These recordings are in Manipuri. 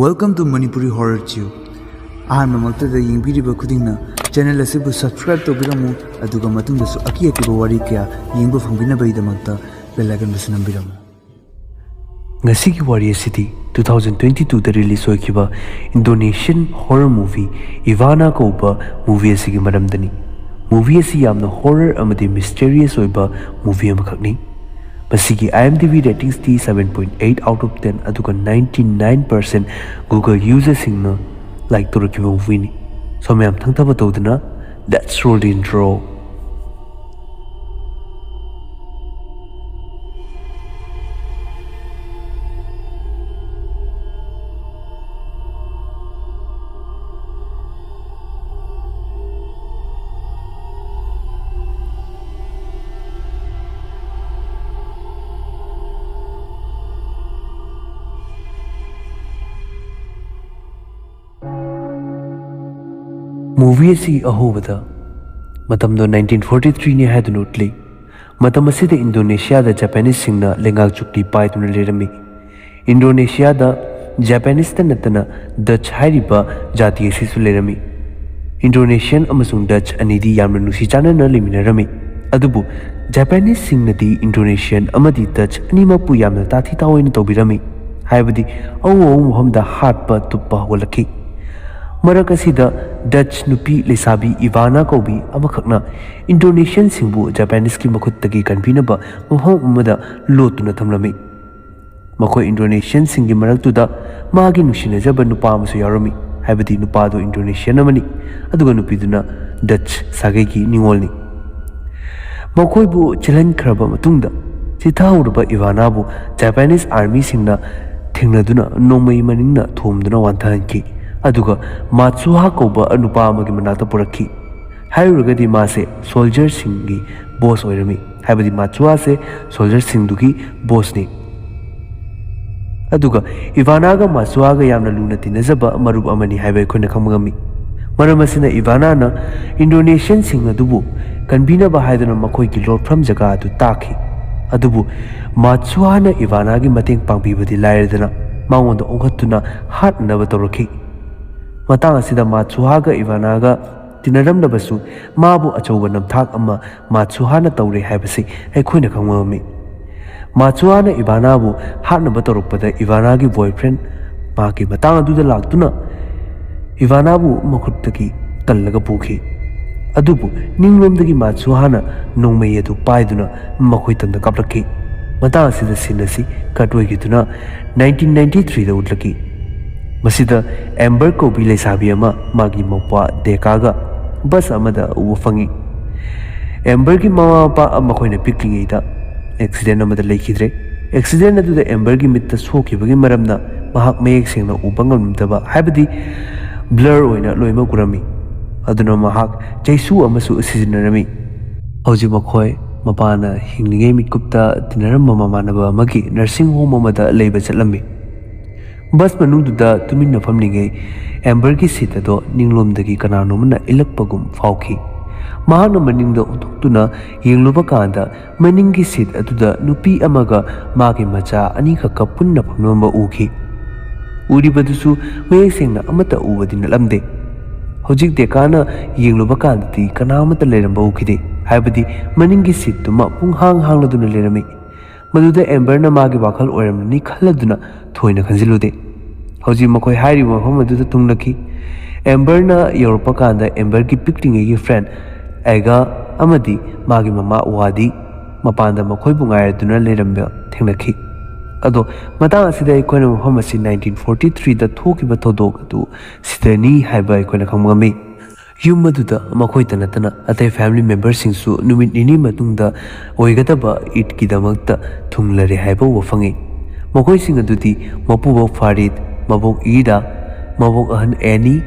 Welcome to Manipuri Horror Tube. Ahamnamaktada yingbiriba khudingna channel asibu subscribe tobiramu aduga matungdasu akiba wari kya yingba fangbinabagidamakta bell icon busu nambiramu. Ngasigi wari asidi 2022 da release hoikiba Indonesian horror movie Ivanna kauba movie asigi maramdani. Movie asi yamna horror amadi mysterious oiba movie amakhakni. Masigi IMDb ratings ti 7.8 out of 10 aduga 99% Google users singna like to rakiba movie ni. So mayam thangtaba tawdana let's roll the intro. Movie asi ahobada matamdo 1943 ni hadunu utli matam asida Indonesia da Japanese singna lengak chukti paituna lerami. Indonesia da Japanese ta natana Dutch hairiba jati asi su lerami. Indonesian amasung Dutch anidi yamna nusi chana na liminarami. Adubu Japanese singna di Indonesian amadi Dutch anima pu yamna tathi tawoina tobirami. Haibadi awu muhamda hatpa tuppa walaki. Marak asida Dutch nupi lesabi Ivanna kaubi amakhakna Indonesian singbu Japanese ki makhuttagi kanbinaba mahom umada lotuna thamlami. Makhoi Indonesian singi maraktuda magi nusinajaba nupa amasu yarami. Haibadi nupa do Indonesian amani aduga nupiduna Dutch sagai ki ningolni. Makhoi bu chilan khraba matungda chithahuraba Ivanna bu Japanese army singna thengnaduna nomai maningna thomduna wanthanki. Aduga Matsuha kauba anupa amagi manata purakhi. Hairugadi mase soldier singi boss oirami. Haibadi Matsuha se soldier singdugi boss ni. Aduga Ivanna ga Matsuha ga yamna luna tinazaba marub amani haibai khona khamgami. Maramasina Ivanna na Indonesian sing adubu kanbina ba haidana makhoi ki lorphram jaga adu takhi. Adubu Matsuha na Ivanna gi mateng pangbibadi lairadana mangonda ongkhatuna hatnaba torakhi. Matang asida Matsuha ga Ivanna ga tinaramnabasu mabu achauba namthak ama Matsuha na tawre haibasi aikhoina khangmami. Matsuha na Ivanna bu hatnaba torokpada Ivanna gi boyfriend magi matang aduda laktuna Ivanna bu makhuttagi tallaga pukhi. Adubu ninglomdagi Matsuha na nongmai adu paiduna makhoi tanda kaplakhi. Matang asida sinasi katwaigiduna 1993 da utlaki. Masida Amber Kobi lesabi ama magi mawpa dekaga bus amada ufangi. Amber gi mama pa amakoina piklingi da accident amada lekhidre. Accident adu da Amber gi mitta sokibagi maramna mahak mayek sengna ubangamdaba haibadi blur oina loima gurami. Aduna mahak jaisu amasu sizinarami. Hauji makhoi mapana hinglingai mitkupta tinaram mamamanaba magi nursing home amada leiba chatlammi. Bus manungduda tuminna famlingai Amber gi seat ado ninglomdagi kananomna ilakpagum fauki. Mahakna maningda onthoktuna yengluba kanda maningi seat aduda nupi amaga magi macha ani khakka punna phamnamba uki. Uribadusu mayek sengna amata ubadina lamde. Hojik dekana yengluba kandati kanamata leramba ukide. Haibadi maningi seat tuma punghang hangladuna lerami. Maduda Amber na magi wakhal oiramni khalladuna thoina khanjilude. Hauji makhoi hairi mafam aduda tunglaki. Amber na Europa kanda Amber gi piklingi gi friend aiga amadi magi mama wadi mapanda makhoi bungaiduna leramba thengnaki. Ado matang asida aikoina mafam asi 1943 da thokiba thodok adu sidani haiba aikoina khangmami. Yum maduda makhoi tanatana atai family members singsu numit nini matungda oigadaba it kidamakta thunglare haiba wafangi. Makhoi sing adudi mapubok Farid, mabok Ida, mabok ahan Annie,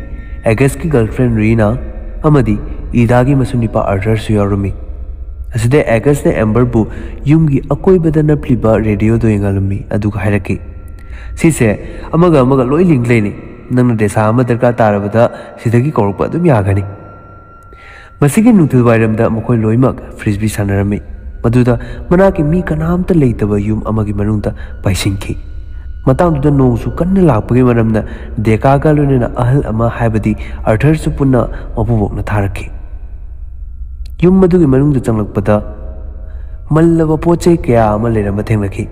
Agus ki girlfriend Rina, amadi Ida gi masunipa Arthur su yarumi. Aside Agus ne Amber bu yumgi akoibada napliba radio do yengalami aduga hairaki. Sise amaga loi lingleni. Nang desa ama darka tarabada sidagi korokpa adum yagani. Masigi nutil wairamda makhoi loimak frisbee sanarami. Maduda manaki mi kanamta leitaba yum amagi manungta paisingki. ꯃꯇꯥꯡꯗꯨꯗ ꯅꯣꯡꯁꯨ ꯀꯟꯅ ꯂꯥꯛꯄꯒꯤ ꯃꯔꯝꯅ ꯗꯦꯀꯥꯒ ꯂꯣꯏꯅꯅ ꯑꯍꯜ ꯑꯃ ꯍꯥꯏꯕꯗꯤ ꯑꯔꯊꯔꯁꯨ ꯄꯨꯟꯅ ꯃꯄꯨꯕꯣꯛꯅ ꯊꯥꯔꯛꯈꯤ꯫ ꯌꯨꯝ ꯑꯗꯨꯒꯤ ꯃꯅꯨꯡꯗ ꯆꯪꯂꯛꯄꯗ ꯃꯜꯂꯕ ꯄꯣꯠ ꯆꯩ ꯀꯌꯥ ꯑꯃ ꯂꯩꯔꯝꯕ ꯊꯦꯡꯅꯈꯤ꯫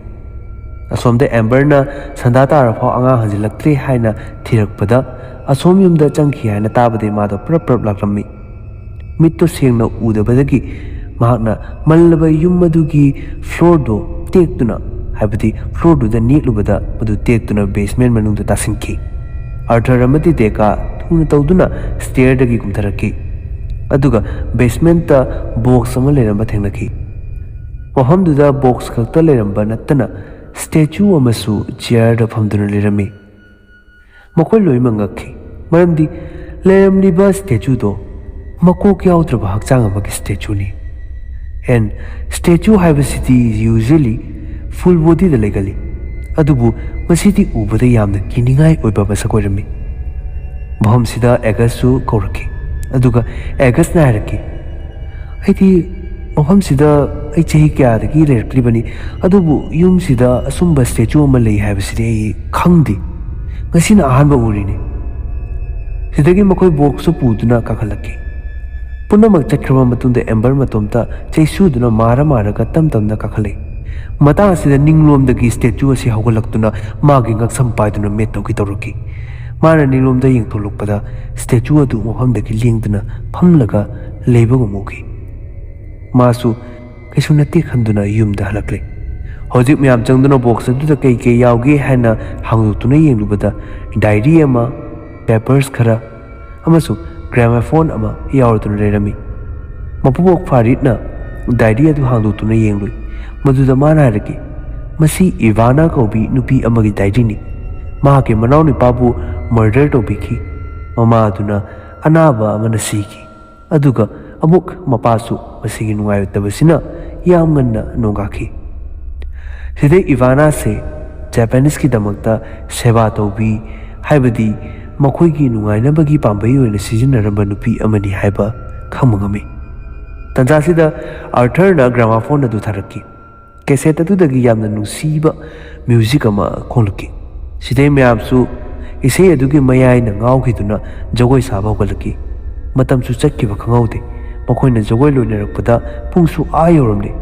ꯑꯁꯣꯝꯗ ꯑꯦꯝꯕꯔꯅ ꯁꯟꯗꯥ ꯇꯥꯔꯐꯥꯎ ꯑꯉꯥꯡ ꯍꯟꯖꯤꯜꯂꯛꯇ꯭ꯔꯦ ꯍꯥꯏꯅ ꯊꯤꯔꯛꯄꯗ ꯑꯁꯣꯝ ꯌꯨꯝꯗ ꯆꯪꯈꯤ ꯍꯥꯏꯅ ꯇꯥꯕꯗꯩ ꯃꯥꯗꯣ ꯄ꯭ꯔꯞ ꯂꯥꯛꯂꯝꯃꯤ꯫ ꯃꯤꯠꯇꯣ ꯁꯦꯡꯅ ꯎꯗꯕꯗꯒꯤ ꯃꯍꯥꯛꯅ ꯃꯜꯂꯕ ꯌꯨꯝ ꯑꯗꯨꯒꯤ ꯐ꯭ꯂꯣꯔꯗꯣ ꯇꯦꯛꯇꯨꯅ ꯍꯥꯏꯕꯗꯤ ꯐ꯭ꯂꯣꯔꯗꯨꯗ ꯅꯦꯠꯂꯨꯕꯗ ꯃꯗꯨ ꯇꯦꯛꯇꯨꯅ ꯕꯦꯁꯃꯦꯟ ꯃꯅꯨꯡꯗ ꯇꯥꯁꯤꯟꯈꯤ꯫ ꯑꯔꯊꯔ ꯑꯃꯗꯤ ꯗꯦꯀꯥ ꯊꯨꯅ ꯇꯧꯗꯨꯅ ꯁ꯭ꯇꯦꯌꯔꯗꯒꯤ ꯀꯨꯝꯊꯔꯛꯈꯤ ꯑꯗꯨꯒ ꯕꯦꯁꯃꯦꯟꯇ ꯕꯣꯛꯁ ꯑꯃ ꯂꯩꯔꯝꯕ ꯊꯦꯡꯅꯈꯤ꯫ ꯃꯐꯝꯗꯨꯗ ꯕꯣꯛꯁ ꯈꯛꯇ ꯂꯩꯔꯝꯕ ꯅꯠꯇꯅ ꯁ꯭ꯇꯦꯆꯨ ꯑꯃꯁꯨ ꯆꯤꯌꯔꯗ ꯐꯝꯗꯨꯅ ꯂꯩꯔꯝꯃꯤ꯫ ꯃꯈꯣꯏ ꯂꯣꯏꯅꯃꯛ ꯉꯛꯈꯤ ꯃꯔꯝꯗꯤ ꯂꯩꯔꯝꯂꯤꯕ ꯁ꯭ꯇꯦꯆꯨꯗꯣ ꯃꯀꯣꯛ ꯌꯥꯎꯗ꯭ꯔꯕ ꯍꯛꯆꯥꯡ ꯑꯃꯒꯤ ꯁ꯭ꯇꯦꯆꯨꯅꯤ꯫ ꯁ꯭ꯇꯦꯆꯨ ꯍꯥꯏꯕꯁꯤꯗꯤ ꯌꯨꯖꯨꯑꯦꯂꯤ ꯐꯨꯜ ꯕꯣꯗꯤꯗ ꯂꯩꯒꯜꯂꯤ, ꯑꯗꯨꯕꯨ ꯃꯁꯤꯗꯤ ꯎꯕꯗ ꯌꯥꯝꯅ ꯀꯤꯅꯤꯡꯉꯥꯏ ꯑꯣꯏꯕ ꯃꯁꯛ ꯑꯣꯏꯔꯝꯃꯤ꯫ ꯃꯐꯝꯁꯤꯗ ꯑꯦꯒꯁꯁꯨ ꯀꯧꯔꯛꯈꯤ ꯑꯗꯨꯒ ꯑꯦꯒꯁꯅ ꯍꯥꯏꯔꯛꯈꯤ, "ꯑꯩꯗꯤ ꯃꯐꯝꯁꯤꯗ ꯑꯩ ꯆꯍꯤ ꯀꯌꯥꯗꯒꯤ ꯂꯩꯔꯛꯂꯤꯕꯅꯤ, ꯑꯗꯨꯕꯨ ꯌꯨꯝꯁꯤꯗ ꯑꯁꯨꯝꯕ ꯁ꯭ꯇꯦꯆꯨ ꯑꯃ ꯂꯩ ꯍꯥꯏꯕꯁꯤꯗꯤ ꯑꯩ ꯈꯪꯗꯦ, ꯉꯁꯤꯅ ꯑꯍꯥꯟꯕ ꯎꯔꯤꯅꯤ"꯫ ꯁꯤꯗꯒꯤ ꯃꯈꯣꯏ ꯕꯣꯛꯁꯇꯨ ꯄꯨꯗꯨꯅ ꯀꯥꯈꯠꯂꯛꯈꯤ꯫ ꯄꯨꯝꯅꯃꯛ ꯆꯠꯈ꯭ꯔꯕ ꯃꯇꯨꯡꯗ ꯑꯦꯝꯕꯔ ꯃꯇꯣꯝꯇ ꯆꯩꯁꯨꯗꯨꯅ ꯃꯥꯔꯒ ꯇꯞꯅ ꯀꯥꯈꯠꯂꯛꯏ꯫ ꯃꯇꯥꯡ ꯑꯁꯤꯗ ꯅꯤꯡꯂꯣꯝꯗꯒꯤ ꯁ꯭ꯇꯦꯆꯨ ꯑꯁꯤ ꯍꯧꯒꯠꯂꯛꯇꯨꯅ ꯃꯥꯒꯤ ꯉꯛꯁꯝ ꯄꯥꯏꯗꯨꯅ ꯃꯦꯠ ꯇꯧꯔꯛꯈꯤ꯫ ꯃꯥꯅ ꯅꯤꯡꯂꯣꯝꯗ ꯌꯦꯡꯊꯣꯛꯂꯛꯄꯗ ꯁ꯭ꯇꯦꯆꯨ ꯑꯗꯨ ꯃꯐꯝꯗꯒꯤ ꯂꯦꯡꯗꯅ ꯐꯝꯂꯒ ꯂꯩꯕꯒꯨꯝ ꯎꯈꯤ꯫ ꯃꯥꯁꯨ ꯀꯩꯁꯨ ꯅꯠꯇꯦ ꯈꯟꯗꯨꯅ ꯌꯨꯝꯗ ꯍꯜꯂꯛꯂꯦ꯫ ꯍꯧꯖꯤꯛ ꯃꯌꯥꯝ ꯆꯪꯗꯨꯅ ꯕꯣꯛꯁ ꯑꯗꯨꯗ ꯀꯩ ꯌꯥꯎꯒꯦ ꯍꯥꯏꯅ ꯍꯥꯡꯗꯣꯛꯇꯨꯅ ꯌꯦꯡꯂꯨꯕꯗ ꯗꯥꯏꯔꯤ ꯑꯃ, ꯄꯦꯄꯔꯁ ꯈꯔ ꯑꯃꯁꯨꯡ ꯒ꯭ꯔꯥꯃꯣꯐꯣꯟ ꯑꯃ ꯌꯥꯎꯔꯗꯨꯅ ꯂꯩꯔꯝꯃꯤ꯫ ꯃꯄꯨꯕꯣꯛ ꯐꯥꯔꯤꯗꯅ ꯗꯥꯏꯔꯤ ꯑꯗꯨ ꯍꯥꯡꯗꯣꯛꯇꯨꯅ ꯌꯦꯡꯂꯨꯏ꯫ ꯃꯗꯨꯗ ꯃꯥꯅ ꯍꯥꯏꯔꯛꯈꯤ, "ꯃꯁꯤ ꯏꯚꯥꯅꯥ ꯀꯧꯕꯤ ꯅꯨꯄꯤ ꯑꯃꯒꯤ ꯗꯥꯏꯔꯤꯅꯤ꯫ ꯃꯍꯥꯛꯀꯤ ꯃꯅꯥꯎꯅꯨꯄꯥꯕꯨ ꯃꯔꯗꯔ ꯇꯧꯕꯤꯈꯤ, ꯃꯃꯥ ꯑꯗꯨꯅ ꯑꯅꯥꯕ ꯑꯃꯅ ꯁꯤꯈꯤ, ꯑꯗꯨꯒ ꯑꯃꯨꯛ ꯃꯄꯥꯁꯨ ꯃꯁꯤꯒꯤ ꯅꯨꯡꯉꯥꯏꯇꯕꯁꯤꯅ ꯌꯥꯝ ꯉꯟꯅ ꯅꯣꯡꯒꯥꯈꯤ"꯫ ꯁꯤꯗꯩ ꯏꯚꯥꯅꯥꯁꯦ ꯖꯄꯥꯅꯤꯁꯀꯤꯗꯃꯛꯇ ꯁꯦꯕꯥ ꯇꯧꯕꯤ ꯍꯥꯏꯕꯗꯤ ꯃꯈꯣꯏꯒꯤ ꯅꯨꯡꯉꯥꯏꯅꯕꯒꯤ ꯄꯥꯝꯕꯩ ꯑꯣꯏꯅ ꯁꯤꯖꯤꯟꯅꯔꯝꯕ ꯅꯨꯄꯤ ꯑꯃꯅꯤ ꯍꯥꯏꯕ ꯈꯪꯕ ꯉꯝꯃꯤ꯫ ꯇꯟꯖꯥꯁꯤꯗ ꯑꯔꯊꯔꯅ ꯒ꯭ꯔꯥꯃꯣꯐꯣꯟ ꯑꯗꯨ ꯊꯥꯔꯛꯈꯤ꯫ ꯀꯦꯁꯦꯠ ꯑꯗꯨꯗꯒꯤ ꯌꯥꯝꯅ ꯅꯨꯡꯁꯤꯕ ꯃ꯭ꯌꯨꯖꯤꯛ ꯑꯃ ꯈꯣꯡꯂꯛꯈꯤ꯫ ꯁꯤꯗꯩ ꯃꯌꯥꯝꯁꯨ ꯏꯁꯩ ꯑꯗꯨꯒꯤ ꯃꯌꯥꯏꯅ ꯉꯥꯎꯈꯤꯗꯨꯅ ꯖꯒꯣꯏ ꯁꯥꯕ ꯍꯧꯒꯠꯂꯛꯈꯤ꯫ ꯃꯇꯝꯁꯨ ꯆꯠꯈꯤꯕ ꯈꯪꯍꯧꯗꯦ꯫ ꯃꯈꯣꯏꯅ ꯖꯒꯣꯏ ꯂꯣꯏꯅꯔꯛꯄꯗ ꯄꯨꯡꯁꯨ ꯌꯧꯔꯝꯂꯦ꯫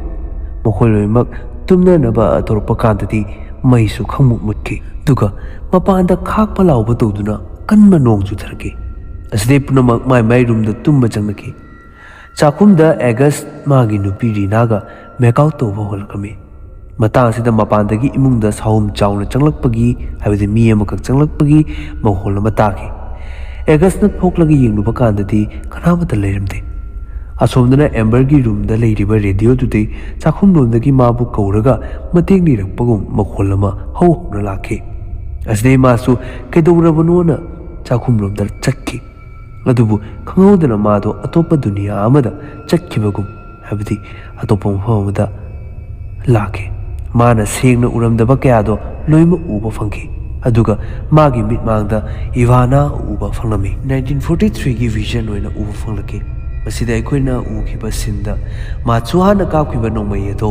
ꯃꯈꯣꯏ ꯂꯣꯏꯅꯃꯛ ꯇꯨꯝꯅꯅꯕ ꯇꯧꯔꯛꯄ ꯀꯥꯟꯗꯗꯤ ꯃꯩꯁꯨ ꯈꯪꯃꯨꯠ ꯃꯨꯠꯈꯤ ꯑꯗꯨꯒ ꯃꯄꯥꯟꯗ ꯈꯥꯛꯄ ꯂꯥꯎꯕ ꯇꯧꯗꯨꯅ ꯀꯟꯕ ꯅꯣꯡ ꯆꯨꯊꯔꯛꯈꯤ꯫ ꯑꯁꯤꯗꯩ ꯄꯨꯝꯅꯃꯛ ꯃꯥꯏ ꯔꯨꯝꯗ ꯇꯨꯝꯕ ꯆꯪꯅꯈꯤ꯫ ꯆꯥꯛꯈꯨꯝꯗ ꯑꯦꯒꯁ ꯃꯥꯒꯤ ꯅꯨꯄꯤ ꯔꯤꯅꯥꯒ ꯃꯦꯀꯥꯎꯠ ꯇꯧꯕ ꯍꯧꯒꯠꯂꯛꯂꯝꯃꯤ꯫ ꯃꯇꯥꯡ ꯑꯁꯤꯗ ꯃꯄꯥꯟꯗꯒꯤ ꯏꯃꯨꯡꯗ ꯁꯥꯎꯝ ꯆꯥꯎꯅ ꯆꯪꯂꯛꯄꯒꯤ ꯍꯥꯏꯕꯗꯤ ꯃꯤ ꯑꯃꯈꯛ ꯆꯪꯂꯛꯄꯒꯤ ꯃꯈꯣꯜ ꯑꯃ ꯇꯥꯈꯤ꯫ ꯑꯦꯒꯁꯅ ꯊꯣꯛꯂꯒ ꯌꯦꯡꯂꯨꯕ ꯀꯥꯟꯗꯗꯤ ꯀꯅꯥꯃꯠꯇ ꯂꯩꯔꯝꯗꯦ꯫ ꯑꯁꯣꯝꯗꯅ ꯑꯦꯝꯕꯔꯒꯤ ꯔꯨꯝꯗ ꯂꯩꯔꯤꯕ ꯔꯦꯗꯤꯑꯣꯗꯨꯗꯩ ꯆꯥꯛꯈꯨꯝꯂꯣꯝꯗꯒꯤ ꯃꯥꯕꯨ ꯀꯧꯔꯒ ꯃꯇꯦꯡ ꯅꯤꯔꯛꯄꯒꯨꯝ ꯃꯈꯣꯜ ꯑꯃ ꯍꯧꯅ ꯂꯥꯛꯈꯤ꯫ ꯑꯁꯤꯗꯩ ꯃꯥꯁꯨ ꯀꯩꯗꯧꯔꯕꯅꯣꯅ ꯆꯥꯛꯈꯨꯝꯂꯣꯝꯗ ꯆꯠꯈꯤ, ꯑꯗꯨꯕꯨ ꯈꯪꯍꯧꯗꯅ ꯃꯥꯗꯣ ꯑꯇꯣꯞꯄ ꯗꯨꯅꯤꯌꯥ ꯑꯃꯗ ꯆꯠꯈꯤꯕꯒꯨꯝ ꯍꯥꯏꯕꯗꯤ ꯑꯇꯣꯞꯄ ꯃꯐꯝ ꯑꯃꯗ ꯂꯥꯛꯈꯤ꯫ ꯃꯥꯅ ꯁꯦꯡꯅ ꯎꯔꯝꯗꯕ ꯀꯌꯥꯗോ ꯂꯣꯏꯅꯃꯛ ꯎꯕ ꯐꯪꯈꯤ ꯑꯗꯨꯒ ꯃꯥꯒꯤ ꯃꯤꯠꯃꯥꯡꯗ ꯏꯚꯥꯅꯥ ꯎꯕ ꯐꯪꯂꯝꯃꯤ꯫ 1943ꯒꯤ ꯚꯤꯖꯟ ꯑꯣꯏꯅ ꯎꯕ ꯐꯪꯂꯛꯈꯤ꯫ ꯃꯁꯤꯗ ꯑꯩꯈꯣꯏꯅ ꯎꯈꯤꯕ ꯁꯤꯟꯗ ꯃꯥꯠꯁꯨꯍꯥꯅ ꯀꯥꯞꯈꯤꯕ ꯅꯣꯡꯃꯩ ꯑꯗꯣ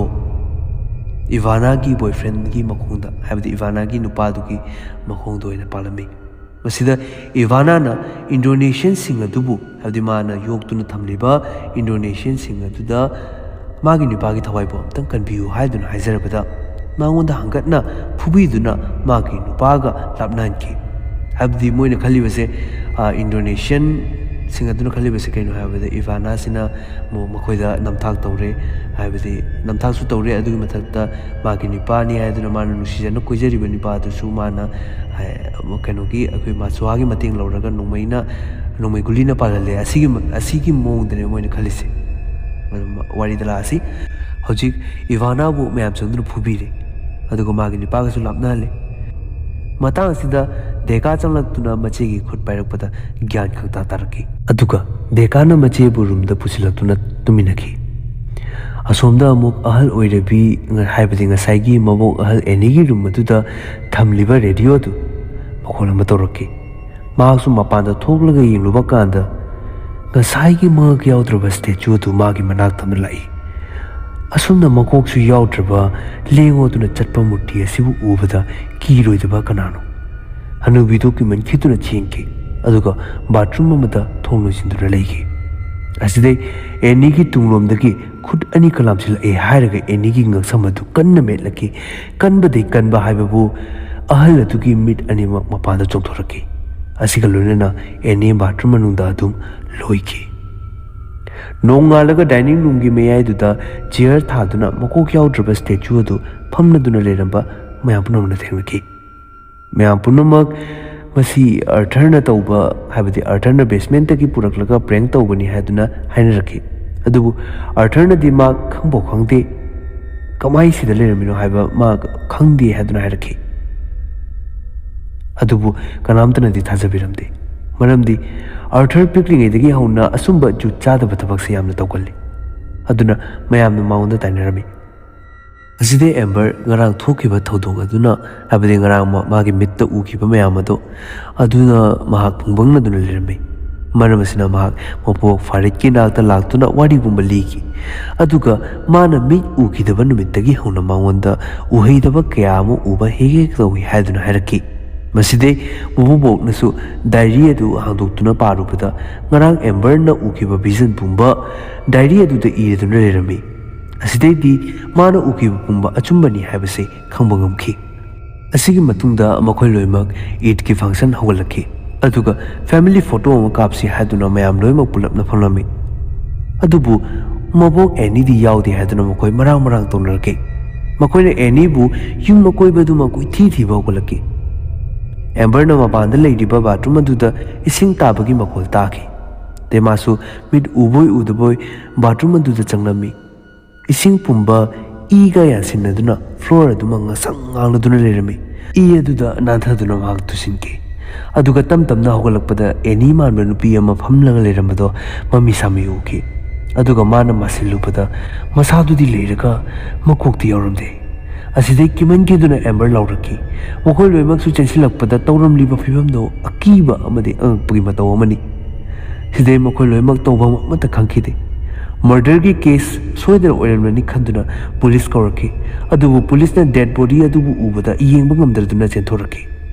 ꯏꯚꯥꯅꯥꯒꯤ ꯕꯣꯏꯐ꯭ꯔꯦꯟꯒꯤ ꯃꯈꯣꯡꯗ ꯍꯥꯏꯕꯗꯤ ꯏꯚꯥꯅꯥꯒꯤ ꯅꯨꯄꯥꯗꯨꯒꯤ ꯃꯈꯣꯡꯗ ꯑꯣꯏꯅ ꯄꯥꯜꯂꯝꯃꯤ꯫ ꯃꯁꯤꯗ ꯏꯚꯥꯅꯥꯅ ꯏꯟꯗꯣꯅꯦꯁꯤꯌꯟꯁꯤꯡ ꯑꯗꯨꯕꯨ ꯍꯥꯏꯕꯗꯤ ꯃꯥꯅ ꯌꯣꯛꯇꯨꯅ ꯊꯝꯂꯤꯕ ꯏꯟꯗꯣꯅꯦꯁꯤꯌꯟꯁꯤꯡ ꯑꯗꯨꯗ ꯃꯥꯒꯤ ꯅꯨꯄꯥꯒꯤ ꯊꯋꯥꯏꯕꯨ ꯑꯝꯇꯪ ꯀꯟꯕꯤꯌꯨ ꯍꯥꯏꯗꯨꯅ ꯍꯥꯏꯖꯔꯕꯗ ꯃꯉꯣꯟꯗ ꯍꯪꯒꯠꯅ ꯐꯨꯕꯤꯗꯨꯅ ꯃꯥꯒꯤ ꯅꯨꯄꯥꯒ ꯂꯥꯞꯅꯍꯟꯈꯤ꯫ ꯍꯥꯏꯕꯗꯤ ꯃꯣꯏꯅ ꯈꯜꯂꯤꯕꯁꯦ ꯏꯟꯗꯣꯅꯦꯁꯤꯌꯟꯁꯤꯡ ꯑꯗꯨꯅ ꯈꯜꯂꯤꯕꯁꯦ ꯀꯩꯅꯣ ꯍꯥꯏꯕꯗ ꯏꯚꯥꯅꯥꯁꯤꯅ ꯃꯈꯣꯏꯗ ꯅꯝꯊꯥꯛ ꯇꯧꯔꯦ, ꯍꯥꯏꯕꯗꯤ ꯅꯝꯊꯥꯛꯁꯨ ꯇꯧꯔꯦ, ꯑꯗꯨꯒꯤ ꯃꯊꯛꯇ ꯃꯥꯒꯤ ꯅꯨꯄꯥꯅꯤ ꯍꯥꯏꯗꯨꯅ ꯃꯥꯅ ꯅꯨꯡꯁꯤꯖꯅ ꯀꯣꯏꯖꯔꯤꯕ ꯅꯨꯄꯥꯗꯨꯁꯨ ꯃꯥꯅ ꯑꯩꯈꯣꯏ ꯃꯥꯠꯁꯨꯍꯥꯒꯤ ꯃꯇꯦꯡ ꯂꯧꯔꯒ ꯅꯣꯡꯃꯩ ꯒꯨꯂꯤꯅ ꯄꯥꯜꯍꯜꯂꯦ, ꯑꯁꯤꯒꯤ ꯃꯑꯣꯡꯗꯅꯦ ꯃꯣꯏꯅ ꯈꯜꯂꯤꯁꯦ꯫ ꯋꯥꯔꯤꯗ ꯂꯥꯛꯑꯁꯤ ꯍꯧꯖꯤꯛ ꯏꯚꯥꯅꯥꯕꯨ ꯃꯌꯥꯝ ꯆꯪꯗꯨꯅ ꯐꯨꯕꯤꯔꯦ ꯑꯗꯨꯒ ꯃꯥꯒꯤ ꯅꯨꯄꯥꯒꯁꯨ ꯂꯥꯞꯅꯍꯜꯂꯦ꯫ ꯃꯇꯥꯡ ꯑꯁꯤꯗ ꯗꯦꯀꯥ ꯆꯪꯂꯛꯇꯨꯅ ꯃꯆꯦꯒꯤ ꯈꯨꯠ ꯄꯥꯏꯔꯛꯄꯗ ꯒ꯭ꯌꯥꯟ ꯈꯪꯇꯥ ꯇꯥꯔꯛꯈꯤ ꯑꯗꯨꯒ ꯗꯦꯀꯥꯅ ꯃꯆꯦꯕꯨ ꯔꯨꯝꯗ ꯄꯨꯁꯤꯜꯂꯛꯇꯨꯅ ꯇꯨꯝꯃꯤꯟꯅꯈꯤ꯫ ꯑꯁꯣꯝꯗ ꯑꯃꯨꯛ ꯑꯍꯜ ꯑꯣꯏꯔꯕꯤ ꯍꯥꯏꯕꯗꯤ ꯉꯁꯥꯏꯒꯤ ꯃꯕꯣꯛ ꯑꯍꯜ ꯑꯦꯅꯤꯒꯤ ꯔꯨꯝ ꯑꯗꯨꯗ ꯊꯝꯂꯤꯕ ꯔꯦꯗꯤꯑꯣꯗꯨ ꯃꯈꯣꯜ ꯑꯃ ꯇꯧꯔꯛꯈꯤ꯫ ꯃꯍꯥꯛꯁꯨ ꯃꯄꯥꯟꯗ ꯊꯣꯛꯂꯒ ꯌꯦꯡꯂꯨꯕ ꯀꯥꯟꯗ ꯉꯁꯥꯏꯒꯤ ꯃꯉꯛ ꯌꯥꯎꯗ꯭ꯔꯕ ꯁ꯭ꯇꯦꯆꯨ ꯑꯗꯨ ꯃꯥꯒꯤ ꯃꯅꯥꯛꯇ ꯂꯥꯛꯏ꯫ ꯑꯁꯨꯝꯅ ꯃꯀꯣꯛꯁꯨ ꯌꯥꯎꯗ꯭ꯔꯕ ꯂꯦꯡꯉꯣꯗꯨꯅ ꯆꯠꯄ ꯃꯨꯔꯇꯤ ꯑꯁꯤꯕꯨ ꯎꯕꯗ ꯀꯤꯔꯣꯏꯗꯕ ꯀꯅꯥꯅꯣ? ꯍꯅꯨꯕꯤꯗꯨ ꯀꯤꯃꯟꯈꯤꯗꯨꯅ ꯆꯦꯟꯈꯤ ꯑꯗꯨꯒ ꯕꯥꯊꯔꯨꯝ ꯑꯃꯗ ꯊꯣꯡ ꯂꯣꯟꯁꯤꯟꯗꯨꯅ ꯂꯩꯈꯤ꯫ ꯑꯁꯤꯗꯩ ꯑꯦꯅꯤꯒꯤ ꯇꯨꯡꯂꯣꯝꯗꯒꯤ ꯈꯨꯠ ꯑꯅꯤ ꯀꯂꯥꯝꯁꯤꯜꯂꯛꯑꯦ ꯍꯥꯏꯔꯒ ꯑꯦꯅꯤꯒꯤ ꯉꯛꯁꯝ ꯑꯗꯨ ꯀꯟꯅ ꯃꯦꯠꯂꯛꯈꯤ꯫ ꯀꯟꯕꯗꯩ ꯀꯟꯕ ꯍꯥꯏꯕꯕꯨ ꯑꯍꯜ ꯑꯗꯨꯒꯤ ꯃꯤꯠ ꯑꯅꯤꯃꯛ ꯃꯄꯥꯟꯗ ꯆꯣꯡꯊꯣꯔꯛꯈꯤ꯫ ꯑꯁꯤꯒ ꯂꯣꯏꯅꯅ ꯑꯦꯅꯤ ꯕꯥꯊꯔꯨꯝ ꯃꯅꯨꯡꯗ ꯑꯗꯨꯝ ꯂꯣꯏꯈꯤ꯫ ꯅꯣꯡꯉꯥꯜꯂꯒ ꯗꯥꯏꯅꯤꯡ ꯔꯨꯝꯒꯤ ꯃꯌꯥꯏꯗꯨꯗ ꯆꯤꯌꯔ ꯊꯥꯗꯨꯅ ꯃꯀꯣꯛ ꯌꯥꯎꯗ꯭ꯔꯕ ꯁ꯭ꯇꯦꯆꯨ ꯑꯗꯨ ꯐꯝꯂꯗꯨꯅ ꯂꯩꯔꯝꯕ ꯃꯌꯥꯝ ꯄꯨꯝꯅꯃꯛꯅ ꯊꯦꯡꯅꯈꯤ꯫ ꯃꯌꯥꯝ ꯄꯨꯝꯅꯃꯛ ꯃꯁꯤ ꯑꯔꯊꯔꯅ ꯇꯧꯕ ꯍꯥꯏꯕꯗꯤ ꯑꯔꯊꯔꯅ ꯕꯦꯁꯃꯦꯟꯇꯒꯤ ꯄꯨꯔꯛꯂꯒ ꯄ꯭ꯔꯦꯡ ꯇꯧꯕꯅꯤ ꯍꯥꯏꯗꯨꯅ ꯍꯥꯏꯅꯔꯛꯈꯤ꯫ ꯑꯗꯨꯕꯨ ꯑꯔꯊꯔꯅꯗꯤ ꯃꯥ ꯈꯪꯐꯥꯎ ꯈꯪꯗꯦ, ꯀꯃꯥꯏ ꯁꯤꯗ ꯂꯩꯔꯝꯃꯤꯅꯣ ꯍꯥꯏꯕ ꯃꯥ ꯈꯪꯗꯦ ꯍꯥꯏꯗꯨꯅ ꯍꯥꯏꯔꯛꯈꯤ꯫ ꯑꯗꯨꯕꯨ ꯀꯅꯥꯝꯇꯅꯗꯤ ꯊꯥꯖꯕꯤꯔꯝꯗꯦ, ꯃꯔꯝꯗꯤ ꯑꯔꯊꯔ ꯄꯤꯛꯂꯤꯉꯩꯗꯒꯤ ꯍꯧꯅ ꯑꯁꯨꯝꯕ ꯖꯨꯠ ꯆꯥꯗꯕ ꯊꯕꯛꯁꯦ ꯌꯥꯝꯅ ꯇꯧꯒꯜꯂꯤ꯫ ꯑꯗꯨꯅ ꯃꯌꯥꯝꯅ ꯃꯉꯣꯟꯗ ꯇꯥꯏꯅꯔꯝꯃꯤ꯫ ꯑꯁꯤꯗꯩ ꯑꯦꯝꯕꯔ ꯉꯔꯥꯡ ꯊꯣꯛꯈꯤꯕ ꯊꯧꯗꯣꯛ ꯑꯗꯨꯅ ꯍꯥꯏꯕꯗꯤ ꯉꯔꯥꯡ ꯃꯥꯒꯤ ꯃꯤꯠꯇ ꯎꯈꯤꯕ ꯃꯌꯥꯝ ꯑꯗꯨꯅ ꯃꯍꯥꯛ ꯄꯨꯡꯕꯪꯅꯗꯨꯅ ꯂꯩꯔꯝꯃꯤ꯫ ꯃꯔꯝ ꯑꯁꯤꯅ ꯃꯍꯥꯛ ꯃꯄꯣꯛ ꯐꯥꯔꯤꯠꯀꯤ ꯅꯥꯛꯇ ꯂꯥꯛꯇꯨꯅ ꯋꯥꯔꯤꯒꯨꯝꯕ ꯂꯤꯈꯤ꯫ ꯑꯗꯨꯒ ꯃꯥꯅ ꯃꯤꯠ ꯎꯈꯤꯗꯕ ꯅꯨꯃꯤꯠꯇꯒꯤ ꯍꯧꯅ ꯃꯉꯣꯟꯗ ꯎꯍꯩꯗꯕ ꯀꯌꯥ ꯑꯃ ꯎꯕ ꯍꯦꯛ ꯍꯦꯛ ꯇꯧꯏ ꯍꯥꯏꯗꯨꯅ ꯍꯥꯏꯔꯛꯈꯤ꯫ ꯃꯁꯤꯗꯩ ꯃꯕꯨꯕꯣꯛꯅꯁꯨ ꯗꯥꯏꯔꯤ ꯑꯗꯨ ꯍꯥꯡꯗꯣꯛꯇꯨꯅ ꯄꯥꯔꯨꯕꯗ ꯉꯔꯥꯡ ꯑꯦꯝꯕꯔꯅ ꯎꯈꯤꯕ ꯚꯤꯖꯟ ꯄꯨꯝꯕ ꯗꯥꯏꯔꯤ ꯑꯗꯨꯗ ꯏꯔꯗꯨꯅ ꯂꯩꯔꯝꯃꯤ꯫ ꯑꯁꯤꯗꯩꯗꯤ ꯃꯥꯅ ꯎꯈꯤꯕ ꯄꯨꯝꯕ ꯑꯆꯨꯝꯕꯅꯤ ꯍꯥꯏꯕꯁꯦ ꯈꯪꯕ ꯉꯝꯈꯤ꯫ ꯑꯁꯤꯒꯤ ꯃꯇꯨꯡꯗ ꯃꯈꯣꯏ ꯂꯣꯏꯅꯃꯛ ꯏꯗꯀꯤ ꯐꯪꯁꯟ ꯍꯧꯒꯠꯂꯛꯈꯤ ꯑꯗꯨꯒ ꯐꯦꯃꯤꯂꯤ ꯐꯣꯇꯣ ꯑꯃ ꯀꯥꯞꯁꯤ ꯍꯥꯏꯗꯨꯅ ꯃꯌꯥꯝ ꯂꯣꯏꯅꯃꯛ ꯄꯨꯂꯞꯅ ꯐꯝꯂꯝꯃꯤ꯫ ꯑꯗꯨꯕꯨ ꯃꯕꯣꯛ ꯑꯦꯅꯤꯗꯤ ꯌꯥꯎꯗꯦ ꯍꯥꯏꯗꯨꯅ ꯃꯈꯣꯏ ꯃꯔꯥꯡ ꯃꯔꯥꯡ ꯇꯧꯅꯔꯛꯈꯤ꯫ ꯃꯈꯣꯏꯅ ꯑꯦꯅꯤꯕꯨ ꯌꯨꯝ ꯑꯀꯣꯏꯕꯗꯨꯃ ꯀꯣꯏꯊꯤ ꯊꯤꯕ ꯍꯧꯒꯠꯂꯛꯈꯤ꯫ ꯑꯦꯝꯕꯔꯅ ꯃꯄꯥꯟꯗ ꯂꯩꯔꯤꯕ ꯕꯥꯊꯔꯨꯝ ꯑꯗꯨꯗ ꯏꯁꯤꯡ ꯇꯥꯕꯒꯤ ꯃꯈꯣꯜ ꯇꯥꯈꯤ꯫ ꯃꯥꯁꯨ ꯃꯤꯠ ꯎꯕꯣꯏ ꯎꯗꯕꯣꯏ ꯕꯥꯊꯔꯨꯝ ꯑꯗꯨꯗ ꯆꯪꯂꯝꯃꯤ꯫ ꯏꯁꯤꯡ ꯄꯨꯝꯕ ꯏꯒ ꯌꯥꯟꯁꯤꯟꯅꯗꯨꯅ ꯐ꯭ꯂꯣꯔ ꯑꯗꯨꯃ ꯉꯁꯪ ꯉꯥꯡꯂꯗꯨꯅ ꯂꯩꯔꯝꯃꯤ꯫ ꯏ ꯑꯗꯨꯗ ꯅꯥꯟꯊꯗꯨꯅ ꯃꯍꯥꯛ ꯇꯨꯁꯤꯟꯈꯤ꯫ ꯑꯗꯨꯒ ꯇꯝ ꯇꯝꯅ ꯍꯧꯒꯠꯂꯛꯄꯗ ꯑꯦꯅꯤ ꯃꯥꯟꯕ ꯅꯨꯄꯤ ꯑꯃ ꯐꯝꯂꯒ ꯂꯩꯔꯝꯕꯗꯣ ꯃꯃꯤ ꯁꯥꯃꯤ ꯎꯈꯤ꯫ ꯑꯗꯨꯒ ꯃꯥꯅ ꯃꯥꯁꯤꯜꯂꯨꯕꯗ ꯃꯁꯥꯗꯨꯗꯤ ꯂꯩꯔꯒ ꯃꯀꯣꯛꯇꯤ ꯌꯥꯎꯔꯝꯗꯦ꯫ ꯑꯁꯤꯗꯩ ꯀꯤꯃꯟꯈꯤꯗꯨꯅ ꯑꯦꯝꯕꯔ ꯂꯥꯎꯔꯛꯈꯤ꯫ ꯃꯈꯣꯏ ꯂꯣꯏꯅꯃꯛꯁꯨ ꯆꯦꯟꯁꯤꯜꯂꯛꯄꯗ ꯇꯧꯔꯝꯂꯤꯕ ꯐꯤꯕꯝꯗꯣ ꯑꯀꯤꯕ ꯑꯃꯗꯤ ꯑꯉꯛꯄꯒꯤ ꯃꯇꯧ ꯑꯃꯅꯤ꯫ ꯁꯤꯗꯩ ꯃꯈꯣꯏ ꯂꯣꯏꯅꯃꯛ ꯇꯧꯐꯝ ꯑꯃꯠꯇ ꯈꯪꯈꯤꯗꯦ꯫ ꯃꯔꯗꯔꯒꯤ ꯀꯦꯁ ꯁꯣꯏꯗꯅ ꯑꯣꯏꯔꯝꯂꯅꯤ ꯈꯟꯗꯨꯅ ꯄꯨꯂꯤꯁ ꯀꯧꯔꯛꯈꯤ꯫ ꯑꯗꯨꯕꯨ ꯄꯨꯂꯤꯁꯅ ꯗꯦꯗ ꯕꯣꯗꯤ ꯑꯗꯨꯕꯨ ꯎꯕꯗ ꯌꯦꯡꯕ ꯉꯝꯗꯗꯨꯅ ꯆꯦꯟꯊꯣꯔꯛꯈꯤ꯫